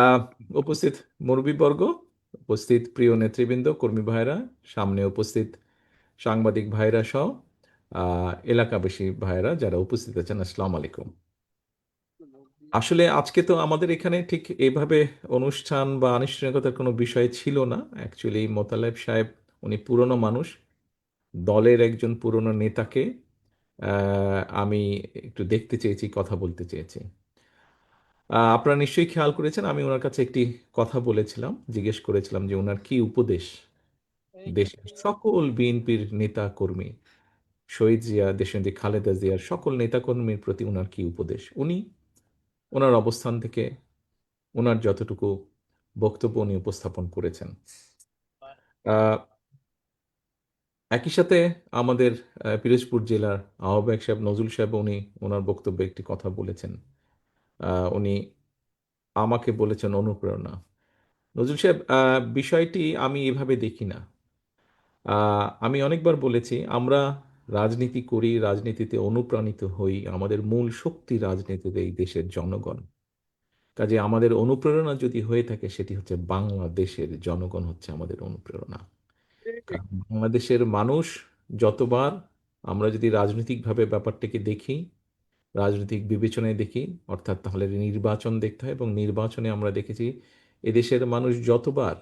আহ, উপস্থিত মুরব্বীবর্গ, উপস্থিত প্রিয় নেতৃবৃন্দ, কর্মী ভাইরা, সামনে উপস্থিত সাংবাদিক ভাইরা সহ এলাকাবাসী ভাইরা যারা উপস্থিত আছেন, আসসালামু আলাইকুম। আসলে আজকে তো আমাদের এখানে ঠিক এইভাবে অনুষ্ঠান বা আনুষ্ঠানিকতার কোনো বিষয় ছিল না। অ্যাকচুয়ালি মোতালেব সাহেব উনি পুরনো মানুষ, দলের একজন পুরনো নেতাকে আমি একটু দেখতে চেয়েছি, কথা বলতে চেয়েছি। আপনারা নিশ্চয়ই খেয়াল করেছেন, আমি ওনার কাছে একটি কথা বলেছিলাম, জিজ্ঞেস করেছিলাম যে ওনার কি উপদেশ দেশের সকল বিএনপির নেতা কর্মী, শহীদ জিয়া, দেশনেত্রী খালেদা জিয়ার সকল নেতাকর্মীর প্রতি ওনার কি উপদেশ। উনি ওনার অবস্থান থেকে ওনার যতটুকু বক্তব্য উনি উপস্থাপন করেছেন। আহ, একই সাথে আমাদের পিরোজপুর জেলার আহ্বায়ক সাহেব নজরুল সাহেব উনি ওনার বক্তব্যে একটি কথা বলেছেন। উনি আমাকে বলেছেন অনুপ্রেরণা। নজরুল সাহেব, বিষয়টি আমি এভাবে দেখি না। আমি অনেকবার বলেছি, আমরা রাজনীতি করি, রাজনীতিতে অনুপ্রাণিত হই, আমাদের মূল শক্তি রাজনীতিতে এই দেশের জনগণ। কাজে আমাদের অনুপ্রেরণা যদি হয়ে থাকে, সেটি হচ্ছে বাংলাদেশের জনগণ হচ্ছে আমাদের অনুপ্রেরণা। কারণ বাংলাদেশের মানুষ যতবার, আমরা যদি রাজনৈতিকভাবে ব্যাপারটাকে দেখি, রাজনৈতিক বিবেচনায় দেখি, অর্থাৎ তাহলে নির্বাচন দেখতে হয়, এবং নির্বাচনে আমরা দেখেছি এদেশের মানুষ যতবার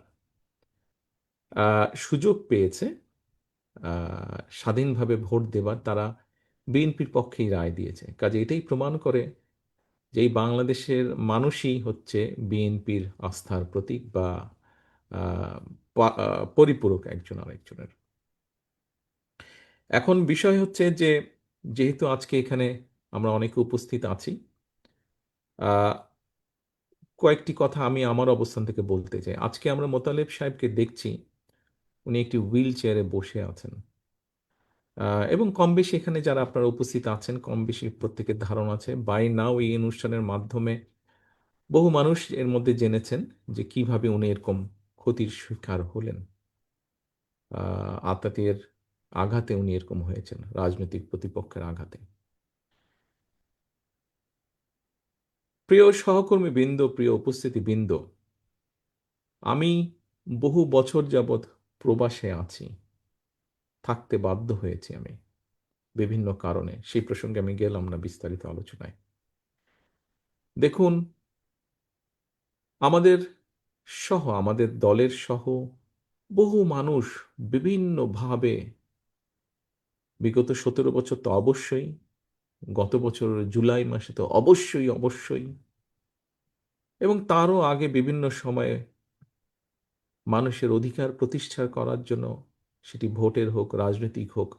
সুযোগ পেয়েছে স্বাধীনভাবে ভোট দেবার, তারা বিএনপির পক্ষেই রায় দিয়েছে। কাজে এটাই প্রমাণ করে যে এই বাংলাদেশের মানুষই হচ্ছে বিএনপির আস্থার প্রতীক বা পরিপূরক একজন আরেকজনের। এখন বিষয় হচ্ছে যে, যেহেতু আজকে এখানে আমরা অনেকে উপস্থিত আছি, আহ, কয়েকটি কথা আমি আমার অবস্থান থেকে বলতে চাই। আজকে আমরা মোতালেব সাহেবকে দেখছি, উনি একটি হুইল চেয়ারে বসে আছেন। এবং কম বেশি এখানে যারা আপনারা উপস্থিত আছেন, কম বেশি প্রত্যেকের ধারণা আছে, বাই নাও এই অনুষ্ঠানের মাধ্যমে বহু মানুষ এর মধ্যে জেনেছেন যে কিভাবে উনি এরকম ক্ষতির শিকার হলেন। আতাতের আঘাতে উনি এরকম হয়েছেন, রাজনৈতিক প্রতিপক্ষের আঘাতে। প্রিয় সহকর্মী বৃন্দ, প্রিয় উপস্থিতি বৃন্দ, আমি বহু বছর যাবৎ প্রবাসে আছি, থাকতে বাধ্য হয়েছি আমি বিভিন্ন কারণে। সেই প্রসঙ্গে আমি গেলাম না বিস্তারিত আলোচনায়। দেখুন, আমাদের সহ, আমাদের দলের সহ বহু মানুষ বিভিন্নভাবে বিগত 17 বছর তো অবশ্যই, গত বছর জুলাই মাসে তো অবশ্যই অবশ্যই, এবং তারও আগে বিভিন্ন সময়ে মানুষের অধিকার প্রতিষ্ঠা করার জন্য, সেটি ভোটের হোক, রাজনৈতিক হোক,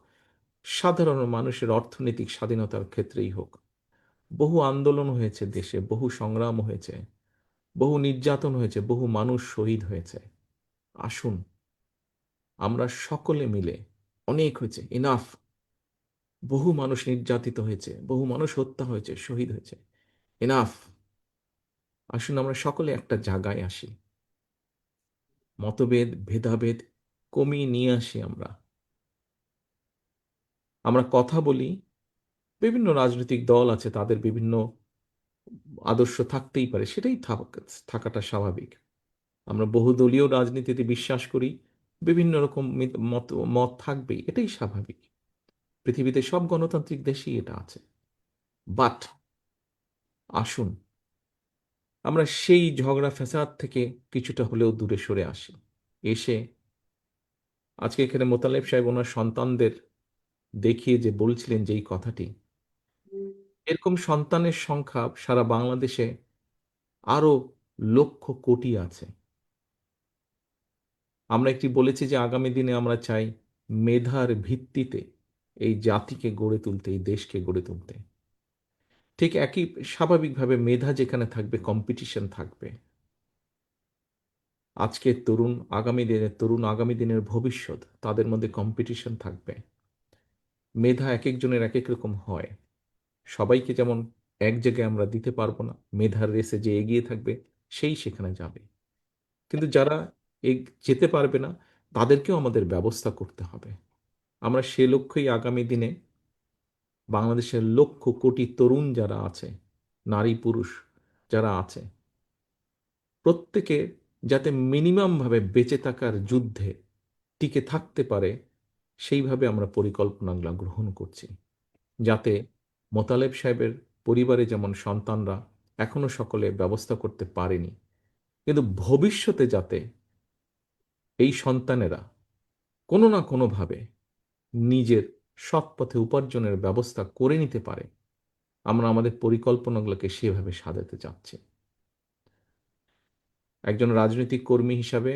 সাধারণ মানুষের অর্থনৈতিক স্বাধীনতার ক্ষেত্রেই হোক, বহু আন্দোলন হয়েছে দেশে, বহু সংগ্রাম হয়েছে, বহু নির্যাতন হয়েছে, বহু মানুষ শহীদ হয়েছে। আসুন আমরা সকলে মিলে, অনেক হয়েছে, ইনাফ, বহু মানুষ নির্যাতিত হয়েছে, বহু মানুষ হত্যা হয়েছে, শহীদ হয়েছে, এনাফ। আসুন আমরা সকলে একটা জায়গায় আসি, মতভেদ ভেদাভেদ কমিয়ে নিয়ে আসি। আমরা আমরা কথা বলি। বিভিন্ন রাজনৈতিক দল আছে, তাদের বিভিন্ন আদর্শ থাকতেই পারে, সেটাই থাকাটা স্বাভাবিক। আমরা বহুদলীয় রাজনীতিতে বিশ্বাস করি, বিভিন্ন রকম মত মত থাকবেই, এটাই স্বাভাবিক। পৃথিবীতে সব গণতান্ত্রিক দেশেই এটা আছে। বাট আসুন আমরা সেই ঝগড়া ফ্যাসাদ থেকে কিছুটা হলেও দূরে সরে আসি। এসে আজকে এখানে মোতালেব সাহেব ওনার সন্তানদের দেখিয়ে যে বলছিলেন যে এই কথাটি, এরকম সন্তানের সংখ্যা সারা বাংলাদেশে আরো লক্ষ কোটি আছে। আমরা একটি বলেছি যে আগামী দিনে আমরা চাই মেধার ভিত্তিতে এই জাতিকে গড়ে তুলতে, এই দেশকে গড়ে তুলতে। ঠিক একই স্বাভাবিকভাবে মেধা যেখানে থাকবে, কম্পিটিশন থাকবে। আজকের তরুণ আগামী দিনের তরুণ, আগামী দিনের ভবিষ্যৎ, তাদের মধ্যে কম্পিটিশন থাকবে। মেধা এক একজনের এক এক রকম হয়। সবাইকে যেমন এক জায়গায় আমরা দিতে পারবো না, মেধার রেসে যে এগিয়ে থাকবে সেই সেখানে যাবে। কিন্তু যারা যেতে পারবে না, তাদেরকেও আমাদের ব্যবস্থা করতে হবে। আমরা সে লক্ষ্যেই আগামী দিনে বাংলাদেশের লক্ষ কোটি তরুণ যারা আছে, নারী পুরুষ যারা আছে, প্রত্যেকে যাতে মিনিমামভাবে বেঁচে থাকার যুদ্ধে টিকে থাকতে পারে সেইভাবে আমরা পরিকল্পনাগুলো গ্রহণ করছি, যাতে মোতালেব সাহেবের পরিবারে যেমন সন্তানরা এখনো সকলে ব্যবস্থা করতে পারেনি, কিন্তু ভবিষ্যতে যাতে এই সন্তানেরা কোনো না কোনোভাবে নিজের সৎ পথে উপার্জনের ব্যবস্থা করে নিতে পারে, আমরা আমাদের পরিকল্পনাগুলোকে সেভাবে সাজাতে চাচ্ছি। একজন রাজনৈতিক কর্মী হিসাবে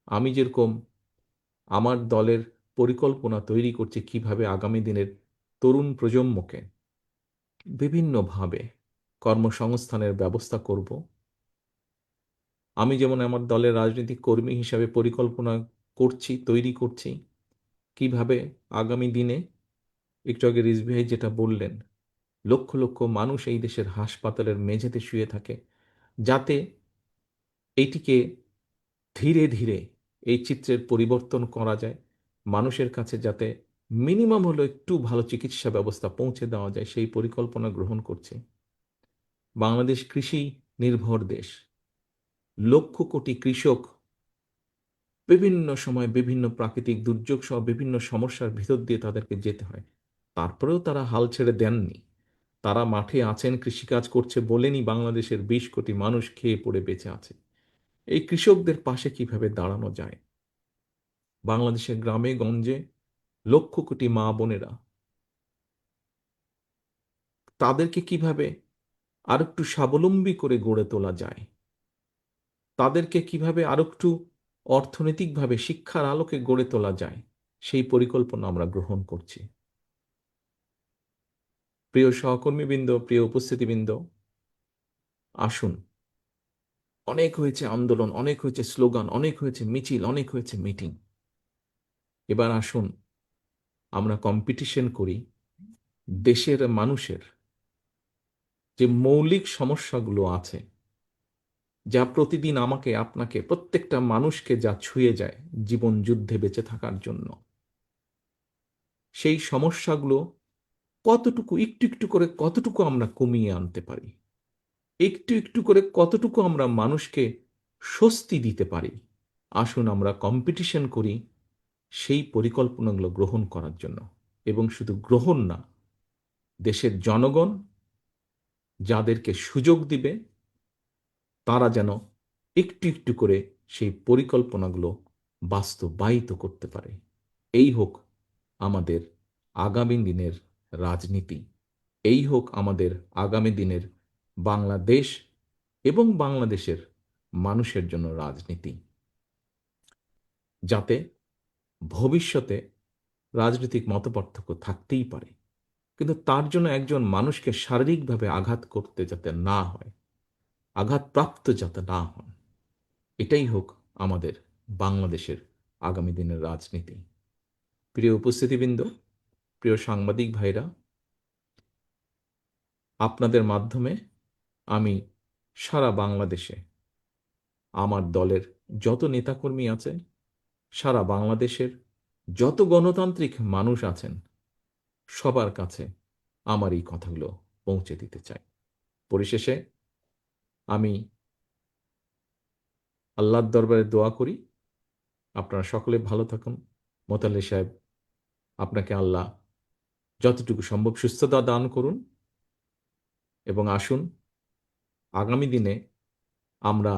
আমি যেরকম আমার দলের পরিকল্পনা তৈরি করছি কিভাবে আগামী দিনের তরুণ প্রজন্মকে বিভিন্নভাবে কর্মসংস্থানের ব্যবস্থা করব, আমি যেমন আমার দলের রাজনৈতিক কর্মী হিসাবে পরিকল্পনা করছি, তৈরি করছি কিভাবে আগামী দিনে, একটু আগে রিজভী ভাই যেটা বললেন, লক্ষ লক্ষ মানুষ এই দেশের হাসপাতালের মেঝেতে শুয়ে থাকে, যাতে এইটিকে ধীরে ধীরে এই চিত্রের পরিবর্তন করা যায়, মানুষের কাছে যাতে মিনিমাম হলো একটু ভালো চিকিৎসা ব্যবস্থা পৌঁছে দেওয়া যায়, সেই পরিকল্পনা গ্রহণ করছে। বাংলাদেশ কৃষি নির্ভর দেশ, লক্ষ কোটি কৃষক বিভিন্ন সময় বিভিন্ন প্রাকৃতিক দুর্যোগ সহ বিভিন্ন সমস্যার ভিতর দিয়ে তাদেরকে যেতে হয়, তারপরেও তারা হাল ছেড়ে দেননি। তারা মাঠে আছেন, কৃষিকাজ করছে বলেনি বাংলাদেশের ২০ কোটি মানুষ খেয়ে পড়ে বেঁচে আছে। এই কৃষকদের পাশে কিভাবে দাঁড়ানো যায়, বাংলাদেশের গ্রামে গঞ্জে লক্ষ কোটি মা বোনেরা, তাদেরকে কিভাবে আরেকটু স্বাবলম্বী করে গড়ে তোলা যায়, তাদেরকে কিভাবে আরেকটু অর্থনৈতিকভাবে শিক্ষার আলোকে গড়ে তোলা যায়, সেই পরিকল্পনা আমরা গ্রহণ করছি। প্রিয় সহকর্মীবৃন্দ, প্রিয় উপস্থিতিবৃন্দ, আসুন, অনেক হয়েছে আন্দোলন, অনেক হয়েছে স্লোগান, অনেক হয়েছে মিছিল, অনেক হয়েছে মিটিং। এবার আসুন আমরা কম্পিটিশন করি দেশের মানুষের যে মৌলিক সমস্যাগুলো আছে, যা প্রতিদিন আমাকে, আপনাকে, প্রত্যেকটা মানুষকে যা ছুঁয়ে যায় জীবন যুদ্ধে বেঁচে থাকার জন্য, সেই সমস্যাগুলো কতটুকু একটু একটু করে কতটুকু আমরা কমিয়ে আনতে পারি, একটু একটু করে কতটুকু আমরা মানুষকে স্বস্তি দিতে পারি। আসুন আমরা কম্পিটিশন করি সেই পরিকল্পনাগুলো গ্রহণ করার জন্য, এবং শুধু গ্রহণ না, দেশের জনগণ যাদেরকে সুযোগ দিবে তারা যেন একটু একটু করে সেই পরিকল্পনাগুলো বাস্তবায়িত করতে পারে। এই হোক আমাদের আগামী দিনের রাজনীতি, এই হোক আমাদের আগামী দিনের বাংলাদেশ এবং বাংলাদেশের মানুষের জন্য রাজনীতি, যাতে ভবিষ্যতে রাজনৈতিক মতপার্থক্য থাকতেই পারে, কিন্তু তার জন্য একজন মানুষকে শারীরিকভাবে আঘাত করতে যাতে না হয়, আঘাতপ্রাপ্ত যাতে না হন, এটাই হোক আমাদের বাংলাদেশের আগামী দিনের রাজনীতি। প্রিয় উপস্থিতিবৃন্দ, প্রিয় সাংবাদিক ভাইরা, আপনাদের মাধ্যমে আমি সারা বাংলাদেশে আমার দলের যত নেতাকর্মী আছে, সারা বাংলাদেশের যত গণতান্ত্রিক মানুষ আছেন, সবার কাছে আমার এই কথাগুলো পৌঁছে দিতে চাই। পরিশেষে আমি আল্লাহর দরবারে দোয়া করি আপনারা সকলে ভালো থাকুন। মোতালে সাহেব, আপনাকে আল্লাহ যতটুকু সম্ভব সুস্থতা দান করুন, এবং আসুন আগামী দিনে আমরা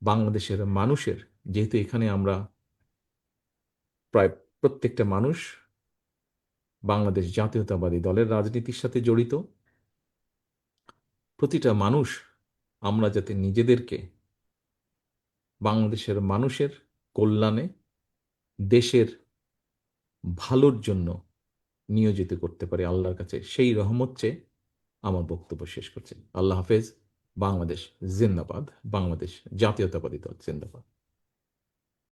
বাংলাদেশের মানুষের, যেহেতু এখানে আমরা প্রায় প্রত্যেকটা মানুষ বাংলাদেশ জাতীয়তাবাদী দলের রাজনীতির সাথে জড়িত, প্রতিটা মানুষ আমরা যাতে নিজেদেরকে বাংলাদেশের মানুষের কল্যাণে, দেশের ভালোর জন্য নিয়োজিত করতে পারি, আল্লাহর কাছে সেই রহমত চেয়ে আমার বক্তব্য শেষ করছি। আল্লাহ হাফেজ। বাংলাদেশ জিন্দাবাদ। বাংলাদেশ জাতীয়তাবাদী দল জিন্দাবাদ।